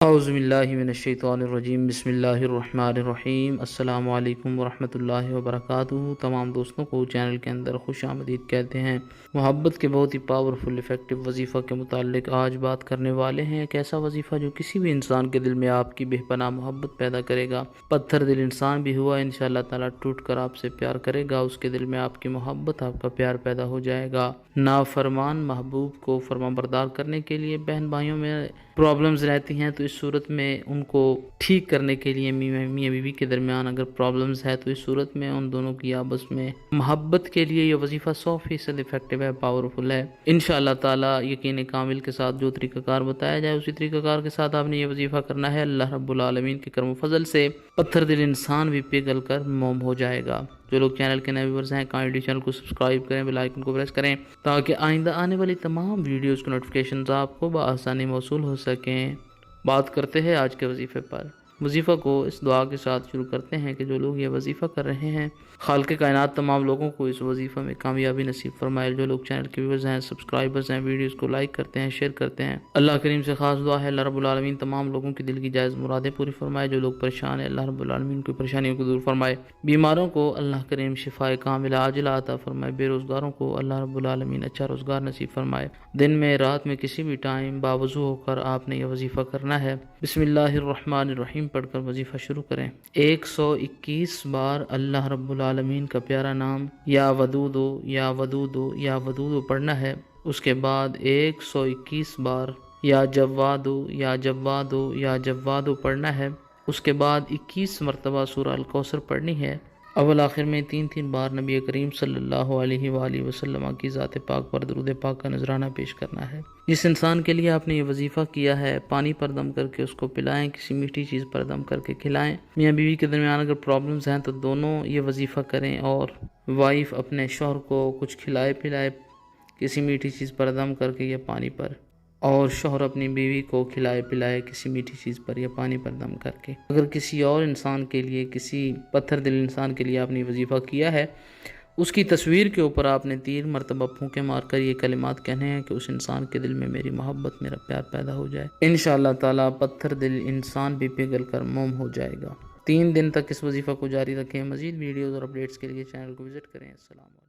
اعوذ باللہ من الشیطان الرجیم، بسم اللہ الرحمن الرحیم۔ السلام علیکم ورحمۃ اللہ وبرکاتہ۔ تمام دوستوں کو چینل کے اندر خوش آمدید کہتے ہیں۔ محبت کے بہت ہی پاورفل افیکٹو وظیفہ کے متعلق آج بات کرنے والے ہیں۔ ایک ایسا وظیفہ جو کسی بھی انسان کے دل میں آپ کی بے پناہ محبت پیدا کرے گا۔ پتھر دل انسان بھی ہوا انشاءاللہ تعالیٰ ٹوٹ کر آپ سے پیار کرے گا، اس کے دل میں آپ کی محبت، آپ کا پیار پیدا ہو جائے گا۔ نافرمان محبوب کو فرمان بردار کرنے کے لیے بہن بھائیوں میں پرابلمز رہتی ہیں، تو اس صورت میں ان کو ٹھیک کرنے کے لیے میاں بیوی کے درمیان اگر پرابلمز ہے تو اس صورت میں ان دونوں کی آپس میں محبت کے لیے یہ وظیفہ 100% افیکٹو ہے، پاورفل ہے انشاءاللہ تعالی۔ یقین کامل کے ساتھ جو طریقہ کار بتایا جائے اسی طریقہ کار کے ساتھ آپ نے یہ وظیفہ کرنا ہے۔ اللہ رب العالمین کے کرم و فضل سے پتھر دل انسان بھی پگھل کر موم ہو جائے گا۔ جو لوگ چینل کے نئے ویورز ہیں کائنڈلی چینل کو سبسکرائب کریں، بیل آئیکن کو پریس کریں تاکہ آئندہ آنے والی تمام ویڈیوز کی نوٹیفیکیشنز آپ کو بآسانی موصول ہو سکیں۔ بات کرتے ہیں آج کے وظیفے پر۔ وظیفہ کو اس دعا کے ساتھ شروع کرتے ہیں کہ جو لوگ یہ وظیفہ کر رہے ہیں خالق کائنات تمام لوگوں کو اس وظیفہ میں کامیابی نصیب فرمائے۔ جو لوگ چینل کے ویورز ہیں، سبسکرائبرز ہیں، ویڈیوز کو لائک کرتے ہیں، شیئر کرتے ہیں، اللہ کریم سے خاص دعا ہے اللہ رب العالمین تمام لوگوں کی دل کی جائز مرادیں پوری فرمائے۔ جو لوگ پریشان ہیں اللہ رب العالمین کی پریشانیوں کو دور فرمائے۔ بیماروں کو اللہ کریم شفائے کاملہ عاجلہ عطا فرمائے۔ بے روزگاروں کو اللہ رب العالمین اچھا روزگار نصیب فرمائے۔ دن میں، رات میں، کسی بھی ٹائم باوضو ہو کر آپ نے یہ وظیفہ کرنا ہے۔ بسم اللہ الرحمن الرحیم پڑھ کر وظیفہ شروع کریں۔ 121 بار اللہ رب العالمین کا پیارا نام یا ودودو یا ودودو یا ودودو پڑھنا ہے۔ اس کے بعد 121 بار یا جوادو یا جوادو یا جوادو پڑھنا ہے۔ اس کے بعد 21 مرتبہ سورہ الکوثر پڑھنی ہے۔ اول آخر میں 3 بار نبی کریم صلی اللہ علیہ وآلہ وسلم کی ذات پاک پر درود پاک کا نذرانہ پیش کرنا ہے۔ جس انسان کے لیے آپ نے یہ وظیفہ کیا ہے پانی پر دم کر کے اس کو پلائیں، کسی میٹھی چیز پر دم کر کے کھلائیں۔ میاں بیوی کے درمیان اگر پرابلمز ہیں تو دونوں یہ وظیفہ کریں اور وائف اپنے شوہر کو کچھ کھلائے پلائے کسی میٹھی چیز پر دم کر کے یا پانی پر، اور شوہر اپنی بیوی کو کھلائے پلائے کسی میٹھی چیز پر یا پانی پر دم کر کے۔ اگر کسی اور انسان کے لیے، کسی پتھر دل انسان کے لیے آپ نے وظیفہ کیا ہے، اس کی تصویر کے اوپر آپ نے 3 مرتبہ پھونکے مار کر یہ کلمات کہنے ہیں کہ اس انسان کے دل میں میری محبت، میرا پیار پیدا ہو جائے۔ انشاءاللہ تعالیٰ پتھر دل انسان بھی پگھل کر موم ہو جائے گا۔ 3 دن تک اس وظیفہ کو جاری رکھیں۔ مزید ویڈیوز اور اپڈیٹس کے لیے چینل کو وزٹ کریں۔ السلام علیکم۔